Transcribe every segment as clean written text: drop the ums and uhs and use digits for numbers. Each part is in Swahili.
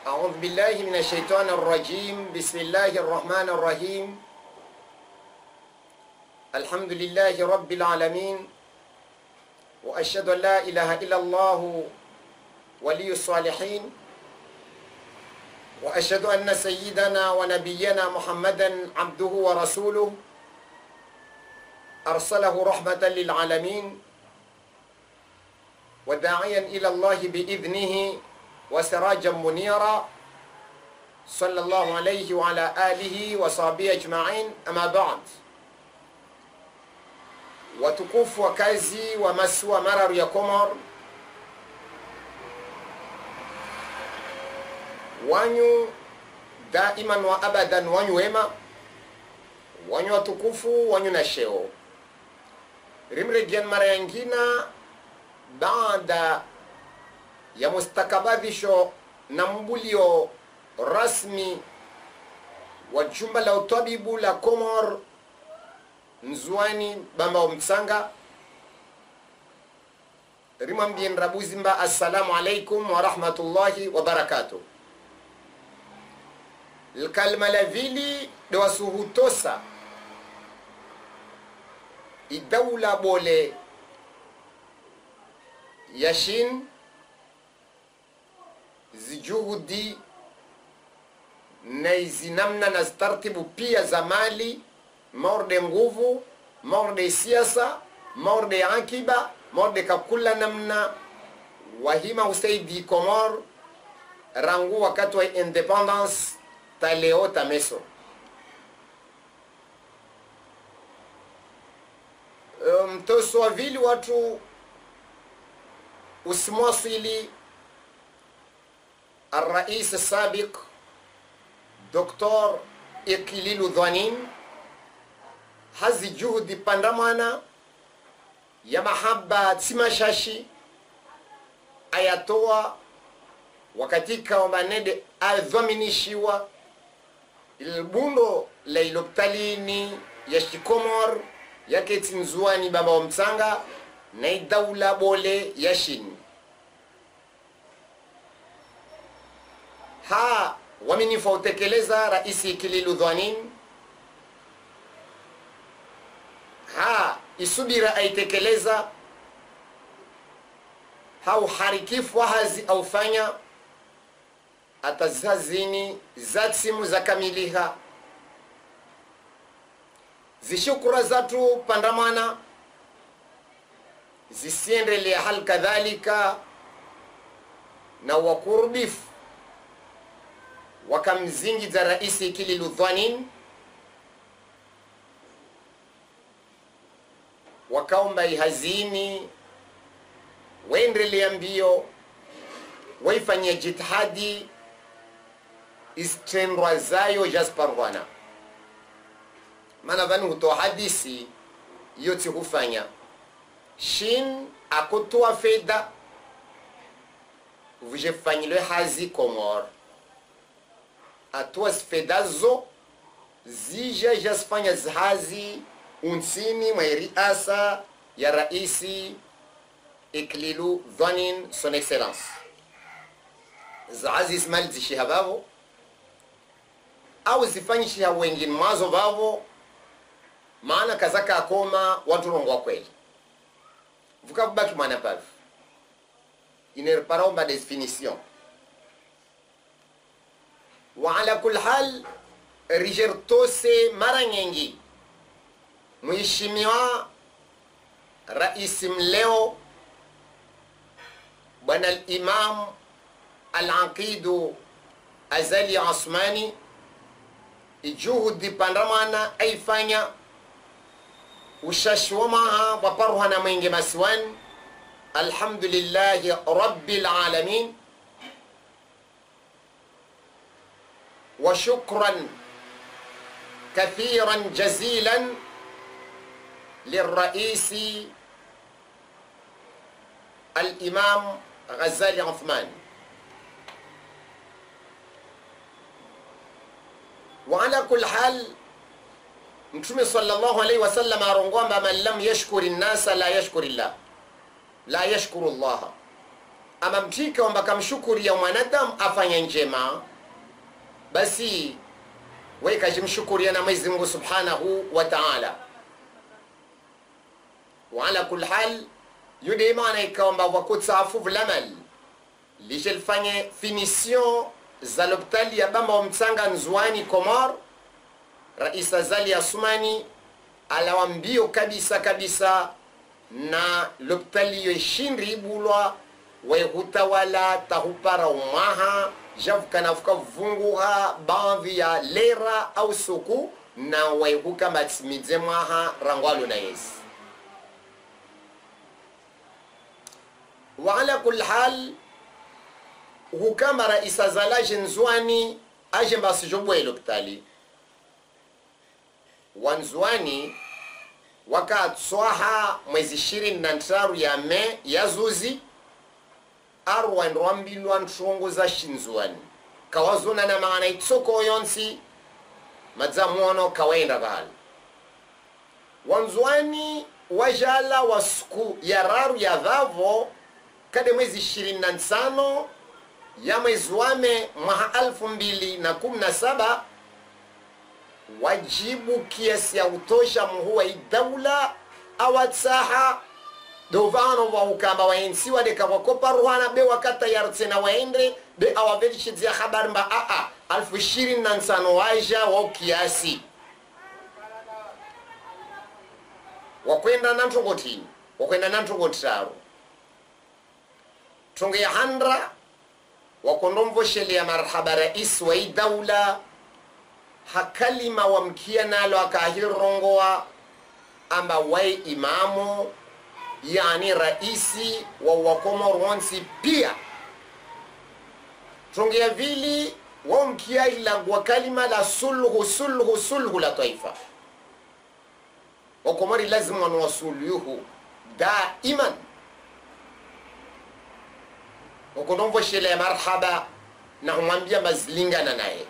أعوذ بالله من الشيطان الرجيم. بسم الله الرحمن الرحيم. الحمد لله رب العالمين، وأشهد أن لا إله إلا الله ولي الصالحين، وأشهد أن سيدنا ونبينا محمدا عبده ورسوله أرسله رحمة للعالمين وداعيا إلى الله بإذنه وسراجا منيرا، صلى الله عليه وعلى آله وصحبه أجمعين. أما بعد، watukufu wakazi wa Maswa Mararu ya Komor, wanyu daiman wa abadan, wanyu wema, wanyu watukufu, wanyu na sheo rimregian mara yangina baada ya mustakabadhisho na mbulio rasmi wa jumba la utabibu la Komor Nzwani bamba umtsanga rimambien rabuzimba. Assalamu alaikum wa rahmatullahi wa barakatuh. Kalma la vili do suhutosa idawla bole yashin zijuhudi na izinamna na startibu pia za mali, morde nguvu, morde siasa, morde akiba, morde kakula namna wahima usaidi Komor rangu wakati wa independence taleo tameso. Mtoso vili watu usmwasili الرئيس السابق دكتور إكليل ضنين hazi juhudi pandamana ya mahaba timashashi ayatoa wakatika wamanede adhominishiwa ilbundo la iloptalini ya Shikomor yake tinzuani baba wa mtsanga na idawla bole yashini ha waminifa utekeleza raisi Ikililu Dhwanin ha isubira aitekeleza ha uharikifu wahazi aufanya atazazini zatsimu za kamiliha zishukura zatu pandamana zisiendele hal kadhalika na wakurbifu wakamzingi za raisi Ikililu Dhwanin wakaomba ihazini waendelea mbio waifanyia jitihadi istendwa zayo jasparwana mana vanu hutoa hadisi yote hufanya shin akotoa feda vujefanyilwe hazi Komor atoa fedazo zija jasfanya zhazi unsini mwa riasa ya raisi Iklilu Dhwanin son excellence zaazi ismail zishiha bavo au zifanyishiha wengine mazo bavo maana kazaka akoma watu rongwa kweli vuka kubaki mwana pavu inerparomba definition wa ala kul hal rijertose mara nyingi Mheshimiwa Rais mleo Bwana al-Imam al-Aqidu Azali Osmani ijuhudi pandamana aifanya ushashwamaha waparuhana mwingi maswan. Alhamdulillahi Rabbil Alamin wa shukran kathiran jazilan للرئيس الإمام غزالي عثمان. وعلى كل حال Mtume sallallahu alaihi wasallam arongomba man lam yashkuri nnasa la yashkuri Allah, la yashkuru Allah. ama mtika kwamba kamshukuria mwanadamu afanya njema, basi wewe kajimshukuria na Mwenyezi Mungu Subhanahu wa Ta'ala. Wala kul hal yude maana ikaomba wakutsafu vlamal lishelfanye finition za l'hôpital ya bamba wa mtsanga Nzwani Komor. Rais Azali Asumani alawambio kabisa kabisa na l'hôpital yoshindri bulwa wehutawala tahupara umaha javukana vuka vunguha baadhi ya lera au suku na wehuka matsimidze mwaha rangwalo na yesi. Wa ala kul hal hukama Rais Azali Nzwani aje mbasi jobwe l'hôpital Wanzwani wakatswaha mwezi 23 ya Mei ya zuzi arwanrwambilwa nshongo za Shinzwani kawazuna na maana itsoko yonsi madzamuono kawaenda gali Wanzwani wajala wasuku ya raru ya dhavo kade mwezi 25 ya mwezi wame mwaha 2017 wajibu kiasi ya utosha muhuwa idawla awatsaha dovano wa ukamba waensi wadeka wakopa ruhana be wakata yartsena waendre be awavelishizia habari mba 2025 waja wa kiasi wakwenda nantogotini wakwenda nantogotaro tonge ya handra wakondomvo shele ya marhaba rais wa idawla hakalima wa mkia nalo akahirongoa amba wai imamu yani raisi wa Wakomoro wansi pia tongea vili wa mkia ilagwa kalima la sulhu la taifa. Wakomori lazima wanawasuluhu daiman wakondomvo shele ya marhaba na humambia mazilingana nae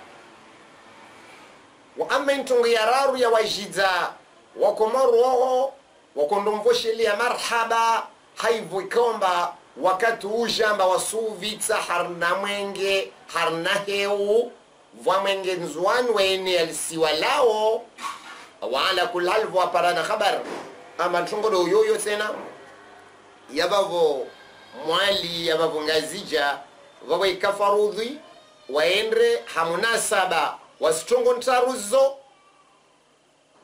wa ama intonge ya raru ya wajiza Wakomoro waho wakondomvosheli ya marhaba haivu ikomba wakati ujamba wasuvitsa harna mwenge harna heu vwa mwenge Nzwani wene alisiwa lao wala kulalvu aparana khabar ama ntongodo yoyo tena yabavo mwali yabavo ngazija wabo ikafarudhi waendre hamunasaba wasitongo ntaruzo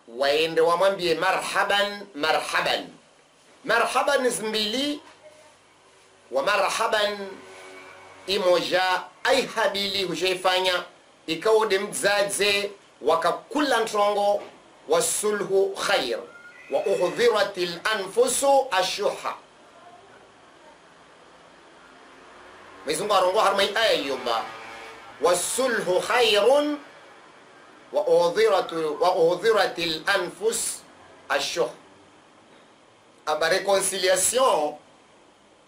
waende wamwambie marhaban marhaban marhaban zimbili wa marhaban imoja ai habili hushaifanya ikawode mdzadze wakakula ntongo wasulhu khair wa uhdhiratil anfusu ashuha. Mizungu arongo harmai aya yomba wasulhu khairun wa uhdhiratil anfus ashuh. Aba reconciliation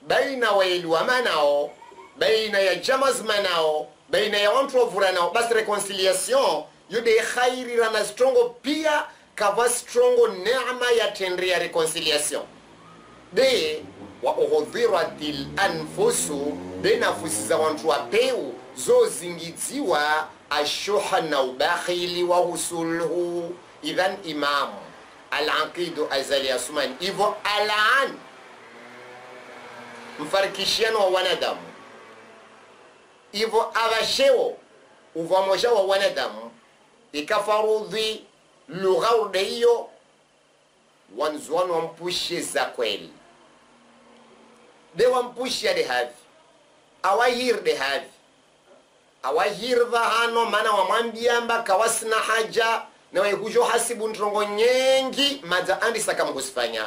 baina wailu wa manao baina ya jamaz manao baina ya watu wavuranao basi reconciliation yude khairi rana strongo pia kava strongo neema ya tendre ya reconciliation de wa uhdhiratil anfusu de nafusi za watu wapeu zo zingiziwa ashuha na ubakhili wa husulhu. Idhan imamu al-Aqidu Azali Asumani ivo alaan mfarikishiano wa wanadamu ivo avasheo uvamosha wa wanadamu ikafarudhi lugha hiyo Wanzwani wampushe za kweli de wampushe de havi awahir de havi awahirva hano mana wamwambiamba kawasina haja na wekujo hasibu ntongo nyengi madza andisa kama kusifanya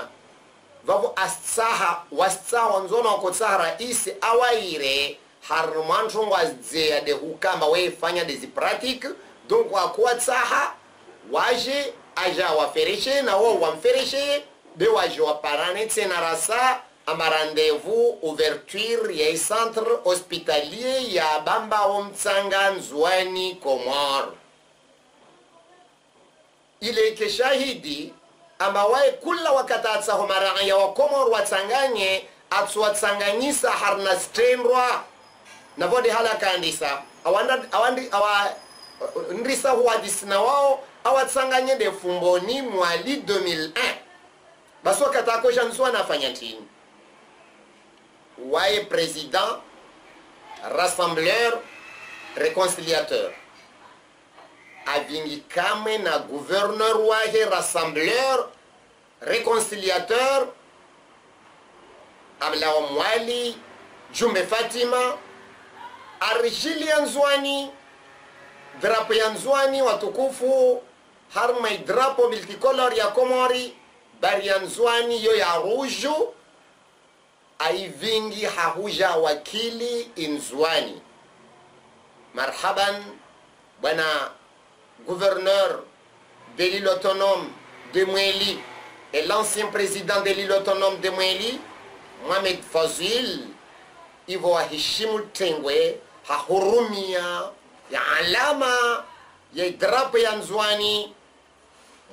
vavo asaha wasta wanzona wakotsaha raisi awaire harmantongo azea de hukamba wefanya de zipratik donc wakuwa tsaha waje aja wafereshe na wao wamfereshe de waje waparane tena rasa ama rendez-vous ouverture ya centre hospitalier ya bamba omtsanga Nzwani Komor. Ile keshahidi ama wae kula wakatatsa homaraya wa Komor watsanganye atsuwatsanganyisa harna stendwa na vode hala kandisa awandi ndisa huadisina wao awatsanganye de fumboni mwali 2001 basi wakatako janswa nafanya ntini waye président rassembleur réconciliateur avingi kamwe na gouverneur wahe rassembleur réconciliateur abla mwali Jumbe Fatima arishili ya nzwani drapo ya nzwani watukufu harma drapo multicolor ya Komori bari ya nzwani yo ya ruju aivingi hahuja wakili inzwani. Marhaban bwana gouverneur de l'île autonome de Mweli et l'ancien président de l'île autonome de Mweli Mohamed Fazil ivo wahishimu tengwe hahurumia ya alama ya drapo ya nzwani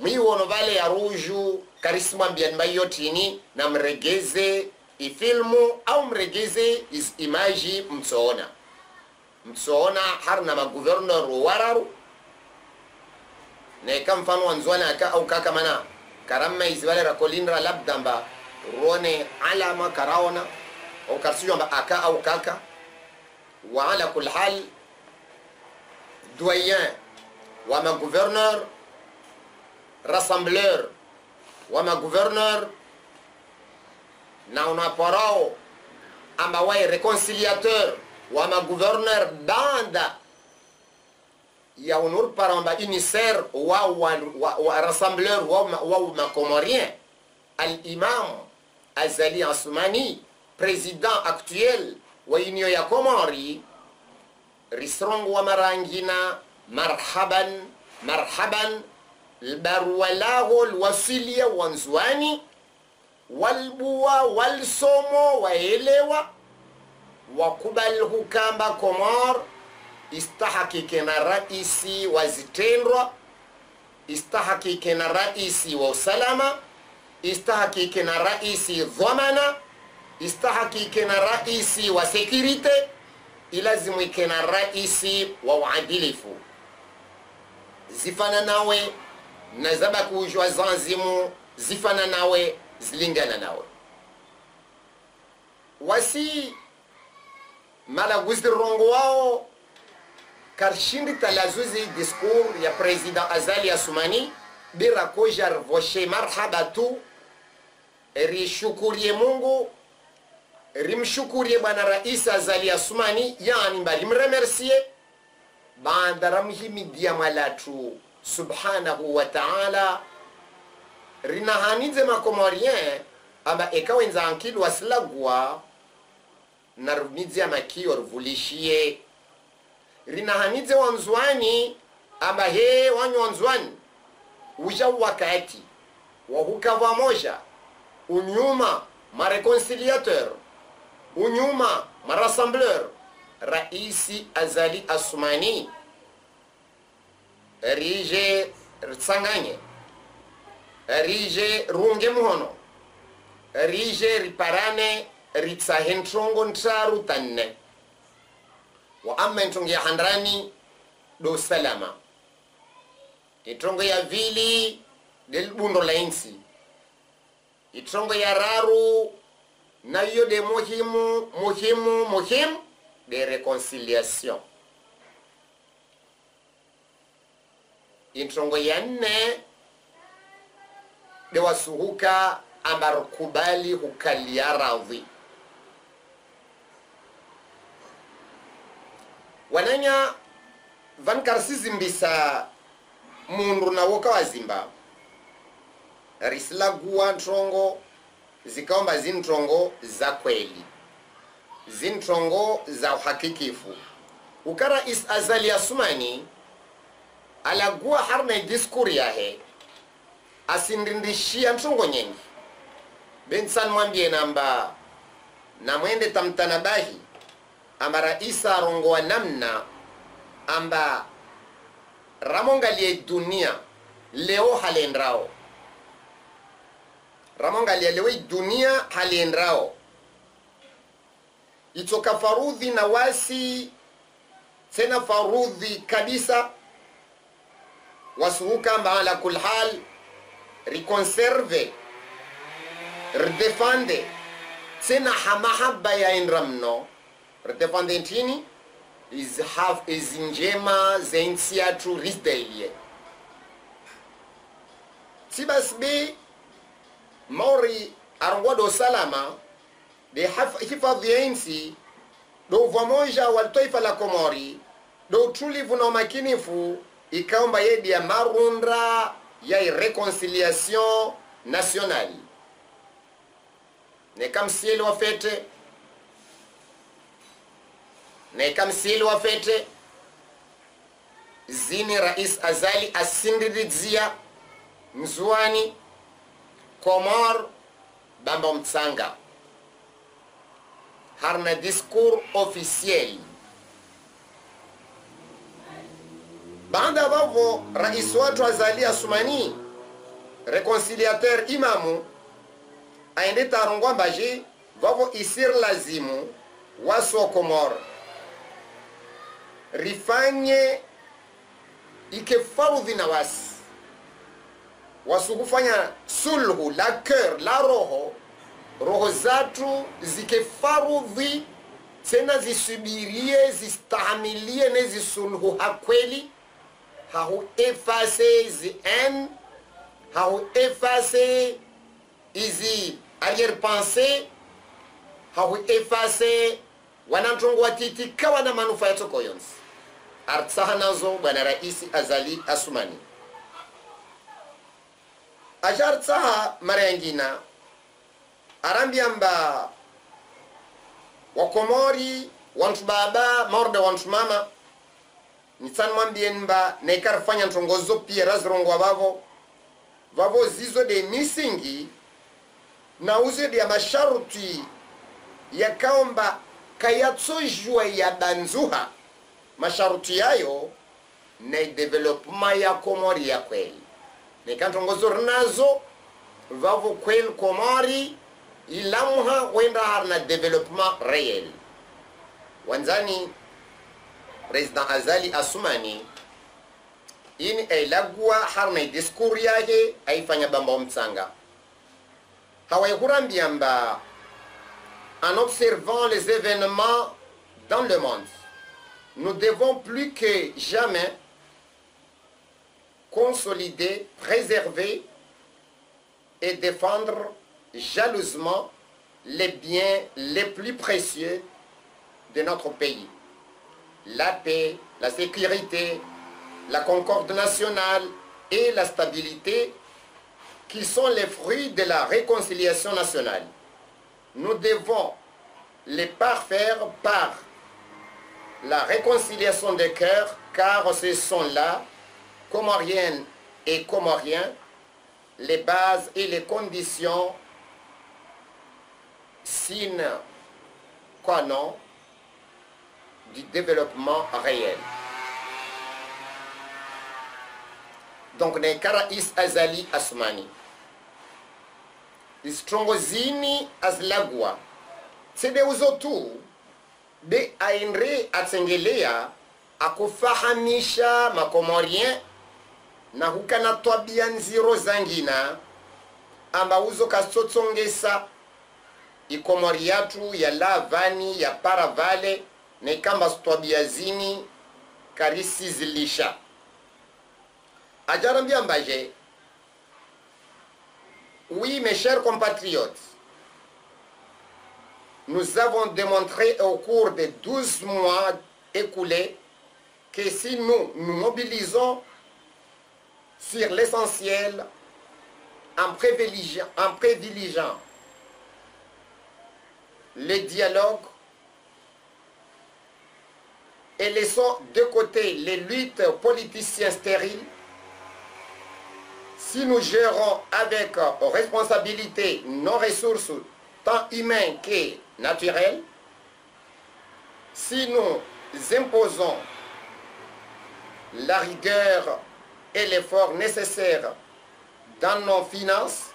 mwiwono vale ya ruju karisma mbianba yotini na mregeze ifilmu au mregeze imaji mtsoona harna magouverneur wararu na kama mfano wanzwani aka au kaka mana karama izwale rakolindra labdamba rone alama karaona au karsiyo mba aka au kaka wa ala kul hal doyen wa ma gouverneur rassembleur wa ma gouverneur na unaporao amba wae réconciliateur wa ma gouverneur banda ya unur paramba uniser wa rassembleur wa ma comorien al imam Azali Assoumani président actuel wa union ya Komori risrongo wa marangina marhaban marhaban albarwalago alwasilia wanzwani walbuwa walsomo waelewa wakubali hukamba Komor istahakike na raisi wazitendwa istahakike na raisi wa usalama istahakike na raisi dhamana istahakike na raisi wa security ilazimike na raisi wa uadilifu zifana nawe na zabaku ujwa zanzimu zifana nawe zilingana nawe wasi mala guzdirongo wao karshindi talazuzi discours ya president Azali Assoumani bira kojar voshe marhaba tu rishukurie Mungu rimshukurie bwana rais Azali Assoumani yani mbali mremercier bandara mhimidia malatu subhanahu wa ta'ala rinahanize makomorien aba ekawenza ankilu wasilagwa na rumizia makio ruvulishie rinahanize wanzwani aba he wanyu wanzwani uja wakati wahukava moja unyuma mareconciliateur unyuma marassembleur raisi Azali Assoumani rije tsanganye rije runge muhono rije riparane ritsahentongo ntaru tanne wa amma ntongo ya handrani do salama itongo ya vili del bundo la insi itongo ya raru na yo de muhimu de réconciliation itongo ya nne de wasuhuka ambar kubali hukalia radhi wananya vankarsizi mbisa mundu na woka wazimba rislagua ntrongo zikaomba zintrongo za kweli zintrongo za uhakikifu ukara is Azali Assoumani alagua harna diskuri yahe asindindishia ntrongo nyengi bensan mwambie namba na mwende tamtanabahi amba raisa rongo wa namna amba ramongalie dunia leo halendrao ramongalie leo dunia halendrao itoka farudhi na wasi tena farudhi kabisa wasuhuka mba ala kul hal riconserve rdefande tena hamahaba ya inramno rdefande ntini is njema zensi yatu risdailie sibasbi mauri arwado salama de hifadhi ya insi do vamoja wal taifa la Komori do utulivu na umakinifu ikaomba yedi ya marunda ya reconciliation nationale ne kamsieli wa fete zini Rais Azali asindirizia mzuani Komor bamba mtsanga harna discours officiel banda bavo rais watu Azali Assoumani reconciliateur imamu aende tarongwa mbaji vavo isir lazimu waso Komor rifanye ike farudhi na wasu kufanya sulhu la cœur la roho zatu zike farudhi tena zisubirie zistahamilie ne zisulhu hakweli hau efase zi en hau efase izi arrière-pensée hau efase wanantongo watiti kawa na manufaa yatoko yonsi artsaha nazo bwana Rais Azali Assoumani ajartsaha mara yangina arambiamba wakomori wantu baba morde wantu mama nitsan mwambien mba nekarfanya ntongozo pia razrongwa vavo zizo de misingi na uze de masharuti ya kaomba kayatsojwa ya banzuha masharuti yayo na development ya Komori ya kweli nekantongozo rinazo vavo kweli Komori ilamuha wenda harna development réel wanzani President Azali Assoumani ini ailagua harna discours yake aifanya bamba mtsanga hawaikurambi amba en observant les événements dans le monde nous devons plus que jamais consolider, préserver et défendre jalousement les biens les plus précieux de notre pays. La paix, la sécurité, la concorde nationale et la stabilité qui sont les fruits de la réconciliation nationale. Nous devons les parfaire par la réconciliation des cœurs, car ce sont là, Comoriennes et Comoriens, les bases et les conditions sine qua non du développement réel. Donc, ne Rais Azali Assoumani istrongozini azlagwa sede uzotu de aendre atsengelea akufahamisha makomorien na hukana twabia nziro zangina amba uzo kasotsongesa ikomori yatu ya lavani ya paravale ne kamba twabia zini karisi zilisha ajarambia mbaje. Oui, mes chers compatriotes, nous avons démontré au cours des 12 mois écoulés que si nous nous mobilisons sur l'essentiel en privilégiant le dialogue et laissons de côté les luttes politiciennes stériles, si nous gérons avec responsabilité nos ressources tant humaines que naturelles, si nous imposons la rigueur et l'effort nécessaire dans nos finances,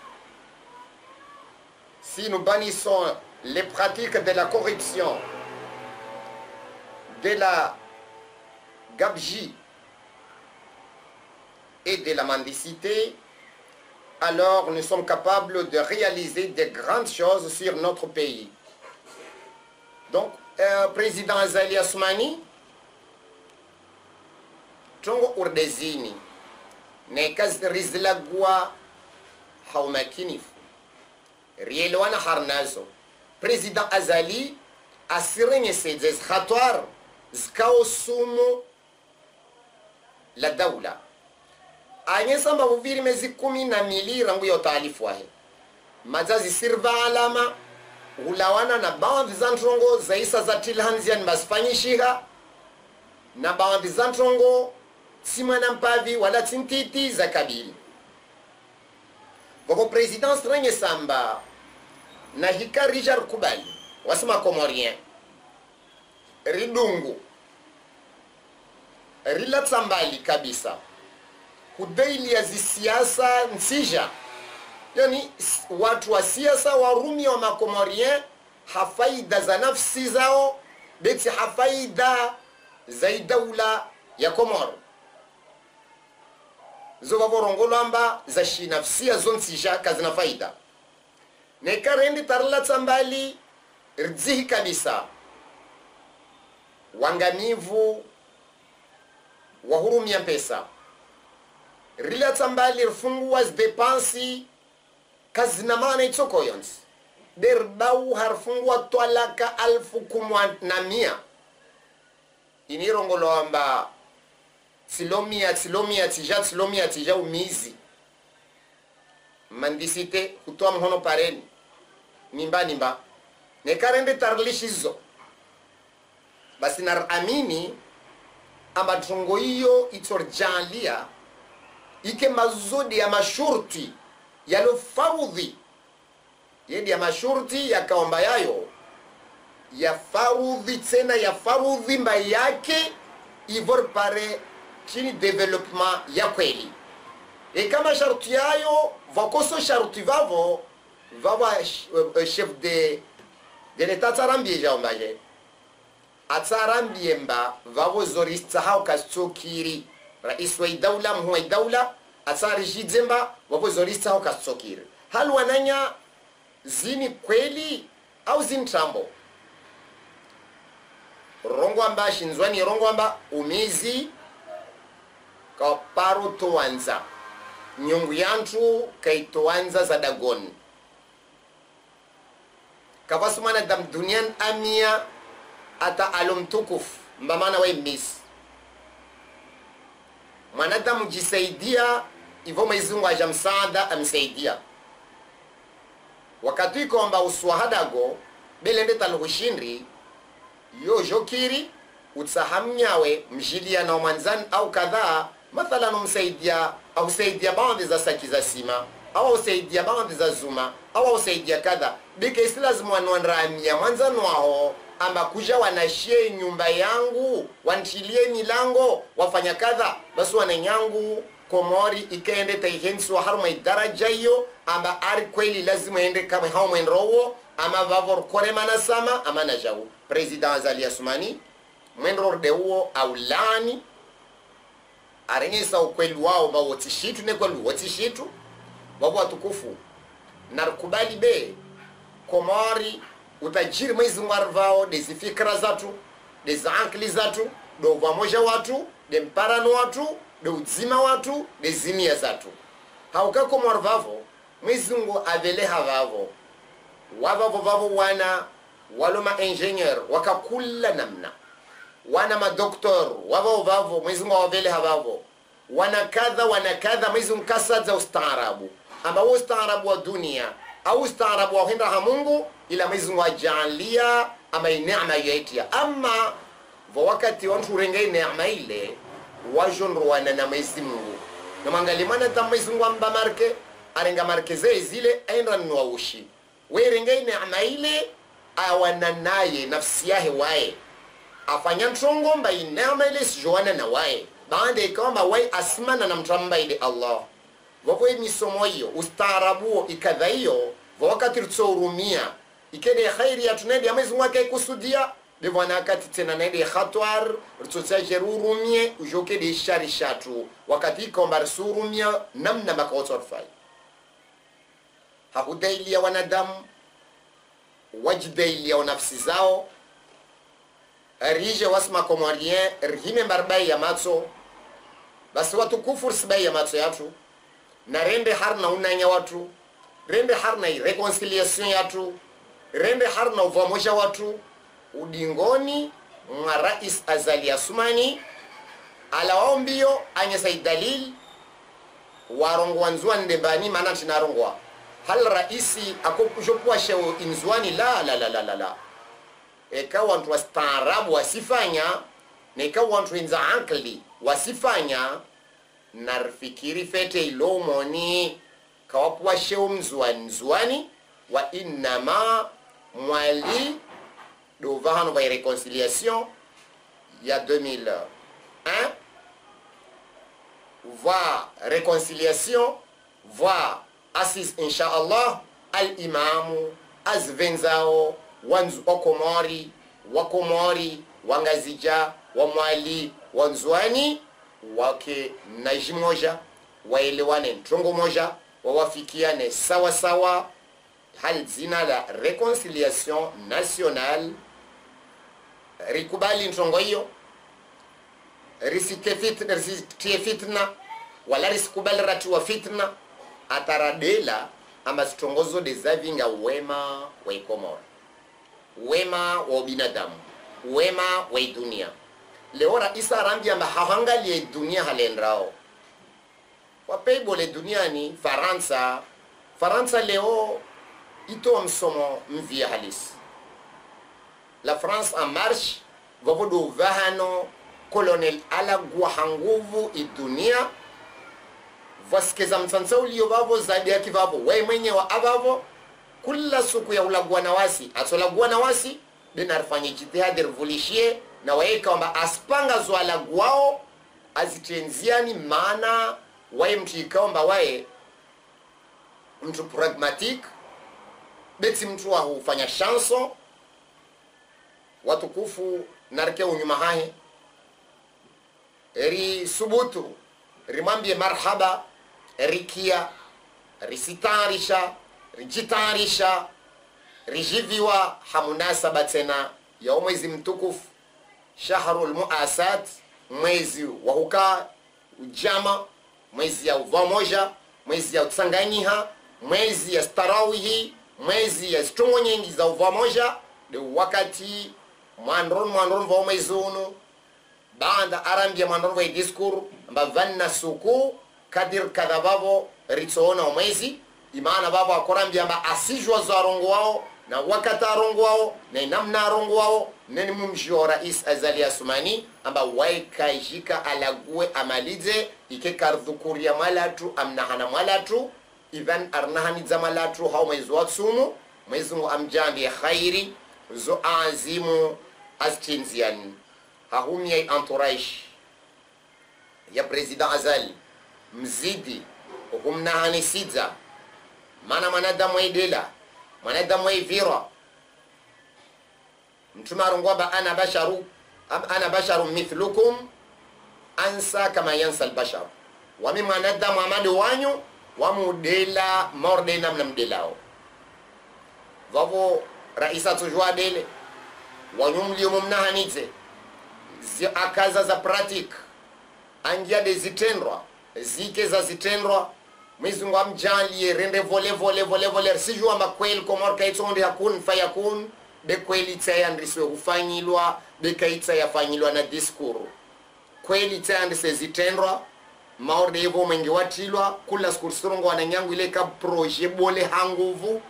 si nous bannissons les pratiques de la corruption de la gabegie et de la mendicité, alors nous sommes capables de réaliser de grandes choses sur notre pays. Donc, président Azali Assoumani, Tongo Urdezini, Nekaz Rizlagwa Haumakinif, Rielwana Harnazo, président Azali, Asirenye Sedzes Khatwar, Zkao Sumo, la Daoula. Anyesa mbavuviri mezi 12 rangu ya taalifu wahe. Mazazi sirva alama, ulawana na baadhi za ntrongo za isa za tilhanzian basfanyishiha, na baadhi za ntrongo simana mpavi wala tintiti za kabili. Voko presidence renye samba na hika Richard Kubali, wasema Komorien, ridungu, rilatsambali kabisa, kudaili ya zisiasa nsija. Yani watu wa siasa warumi wa Makomorien hafaida za nafsi zao beti hafaida za daula ya Komoro. Zoba vorongolo amba za shinafsia zonsija kazina faida. Nekarendi tarla tsambali rdzihi kabisa. Wangamivu wahurumia pesa. Rila tsambali rfungua zdepansi kazina maana itoko yonsi. Derbau harfungua twalaka 1100. Inirongolo amba Tsilomia tija umizi. Mandisite kutoa mhono pareni. Nimba. Nekarende tarlishizo. Basi naramini amba tungo hiyo itorjalia ike mazudi ya mashurti yalo farudhi. Yedi ya mashurti ya kaomba yayo ya farudhi tena ya farudhi mba yake ivor pare chini development ya kweli. E kama sharti yayo vakoso sharti vavo chef de l'etat tsarambie jaombaje atsarambie mba vavo zorista hao kastsokiri rais wa daula mhu wa daula atsari jizemba vavo zorista hao kastsokiri hal wananya zini kweli au zini trambo rongwamba shinzwani rongwamba umizi ka paro towanza nyungu yantu kaitowanza za dagoni kafasumana dam dunian amia ata alumtukuf mbamana wa imis mwanadamu jisaidia ivo Mwenyezi aja msaada amsaidia wakati kwamba uswahadago belende talushindri yo jokiri utsahamnyawe mjilia na mwanzani au kadhaa mathalan umsaidia au saidia bandi za saki za sima au usaidia bandi za zuma au usaidia kadha bike islazimu wanwanramia mwanzani wao amba kuja wanashie nyumba yangu wantilie milango wafanya kadha basi wananyangu Komori ikaende taihensi wa haruma idaraja hiyo amba ari kweli lazima ende kama hao mwenrowo ama vavor kore manasama ama najau president Azali Assoumani mwenro de uo aulani arenyesa ukweli wao ba wotishitu ne kweli wotishitu wabo watukufu narukubali be Komori utajiri Mwenyezi Mungu dezi fikra zatu dezi ankli zatu do vamoja watu de mparano watu de uzima watu de zinia zatu hauka Komori vavo Mwenyezi Mungu avele havavo wavavo wana waloma engineer wakakula namna wana madoktor wavavo Mwenyezi Mungu avele havavo wana kadha Mwenyezi Mungu kasaza ustaarabu amba ustaarabu wa dunia au ustaarabu wa hinda Mungu ila Mwenyezi Mungu ajalia ama neema yetia ama wakati watu rengei neema ile wajonro wana na Mwenyezi Mungu na mangalimana ta Mwenyezi Mungu amba marke arenga markeze zile aenda nuaushi werengei neema ile awana naye nafsi yahe wae afanya ntongo mba neema ile sijoana na wae baada ikamba wae asmana na mtamba ile Allah wapo misomo hiyo ustaarabu ikadha hiyo wakati tutsourumia ikende khairi ya tunedi ya Mwenyezi Mungu kusudia devona kati tena na ile khatwar rutotsa jerurumie ujoke de shari shatu wakati kombar surumia namna makotsorfai hakudailia wanadamu wajidailia nafsi zao rije wasma komorien rhime marbai ya matso basi watu kufur sibai ya matso yatu na rende harna unanya watu rende harna reconciliation yatu rende harna uvamosha watu udingoni mwa rais Azali Asumani alaombio anya saidalil warongo wanzua ndembani maana tinarongwa hal raisi akopujopua sheo inzwani la eka wantu wastaarabu wasifanya na eka wantu inza ankli wasifanya narfikiri fete ilomoni kawapua sheo mzwani wa innama mwali dovahano va réconciliation il y a 2001 va réconciliation va assise inshallah al imamu azvenzao wanzu okomori wakomori wangazija wamwali wanzwani wake najimoja waelewane ntongo moja wawafikiane sawa sawa hal zina la réconciliation nationale rikubali ntongo hiyo risike fitna wala risikubali ratu wa fitna ataradela ama sitongozo dezavinga wema wa ikomora wema wa binadamu wema wa dunia leo raisa rambi amba hawangalie dunia halendrao wapeibo duniani Faransa leo ito msomo mvia halisi la France en marche vavodo vahano colonel ala guahanguvu idunia vasikeza mtsansa ulio vavo zaidi ya kivavo wewe mwenye wa avavo kula suku ya ulagua na wasi atolagua na wasi benarfanye jitihadi revulishie na waeka kwamba aspanga zwala guao azitenziani maana wae mtu ikaomba wae mtu pragmatic beti mtu wa hufanya chanson watukufu narke unyuma hahe eri subutu rimambie marhaba rikia risitarisha rijitarisha rijiviwa hamunasaba tena ya mwezi mtukufu shahrul muasat mwezi wa hukaa ujama mwezi ya uvamoja mwezi ya utsanganyiha mwezi ya starawihi mwezi ya stongo nyingi za uvamoja de wakati mwandron va mwezi unu banda arambia mwandron va diskur amba vanna suku kadir kadabavo ritsoona mwezi imana babo akorambia amba asijwa za rongo wao na wakata rongo wao na namna rongo wao neni mumjio rais Azali Asumani amba waikajika alague amalize ike kardhukuria malatu amnahana malatu ivan arnahani za malatu hao mwezi wa tsumu mwezi mu amjambi khairi zo azimu astinzian hahumi ya entourage ya president Azali mzidi humnahani sidza mana manadamu edela manadamu evira mtume arongwa ana basharu mithlukum ansa kama yansa albashar wami manadamu amadu wanyu wamudela morde namna mdelao vavo raisa tujwa dele wanyumlio mumnahanitse zi akaza za pratique angia de zitendwa zike za zitendwa mwizungu amjalie rende vole sijua makweli komor kaitondi hakun fayakun be kweli tsaya ndiswe hufanyilwa be kaitsa yafanyilwa na diskuru kweli tsaya ndise zitendwa maorde hivyo mengi watilwa kula skurstrongo wananyangu ile ka projet bole hanguvu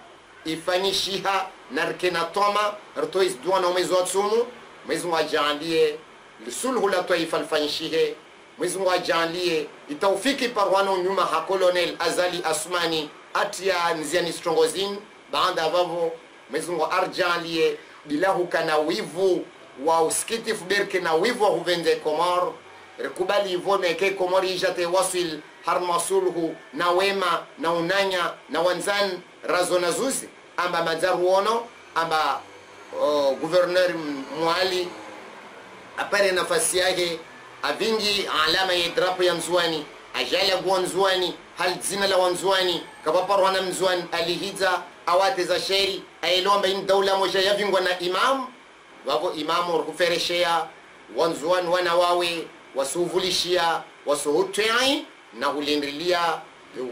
ifanyishiha narkena toma rtois duana mwezi wa tsumu mwezi wa jaandie lisulhu la taifa alfanyishihe mwezi wa jaandie itaufiki parwano nyuma ha colonel Azali Asumani atia nziani strongozin baada vavo mwezi wa arjalie bilahu kana wivu wa uskitifu berke na wivu wa huvende komor rekubali ivone ke komori jate wasil harmasulhu na wema na unanya na wanzan razona zuzi amba mazaruono amba gouverneur Mwali apare nafasi yake avingi alama ya drapo ya Mzwani ajala gwa Mzwani hal zina la Mzwani kapaparwa na Mzwani alihiza awate za sheri ailomba in dawla moja yavingwa na imam wako imamu rukufereshea wanzuani wana wawe wasuvulishia wasuhutai na hulindrilia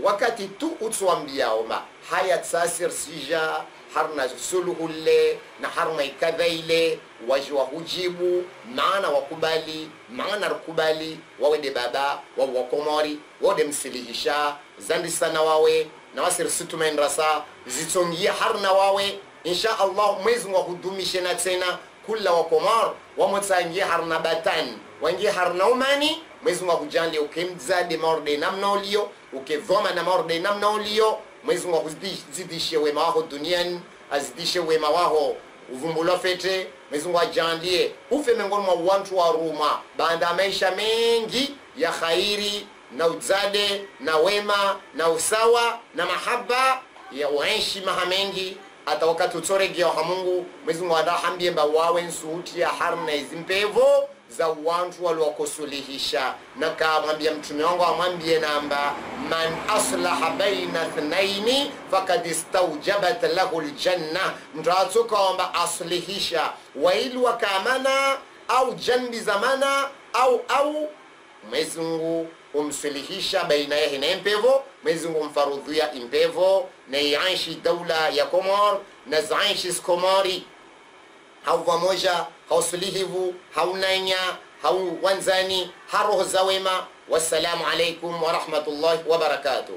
wakati tu utsuambia oma haya tsasir sija harna suluhulle na harma ikadhaile wajwa hujibu maana wakubali maana rukubali wawede baba wawe wakomori wawede msilihisha zandi sana wawe na wasir situmen rasa zitongia harna wawe insha Allah mwezi wa hudumishe na tena kula wakomor wamotsangia harna batan wangi harna umani mwezi wa kujali ukimzade morde namna ulio ukevoma na morde namna ulio mwezi wa kuzidishe wema wako duniani azidishe wema wako uvumbulo fete mwezi wa jandie ufe miongoni mwa watu wa Roma baada maisha mengi ya khairi na uzade na wema na usawa na mahaba ya uishi maha mengi hata wakati utorege wa Mungu mwezi wa rahambie mba wawe nsuhuti ya harna izimpevo za watu waliokusuluhisha na kamwambia mtume wangu amwambie namba man aslaha baina thnaini fakad istawjabat lahu aljanna mtatoka kwamba aslihisha wailu wakamana au janbi zamana au Mwenyezi Mungu umsuluhisha baina yake na impevo Mwenyezi Mungu mfarudhia impevo na yaishi daula ya Komor na zaishi Komori hau pamoja hausulihivu haunanya hau wanzani haroho za wema. Wassalamu alaikum wa rahmatullahi wa barakatuh.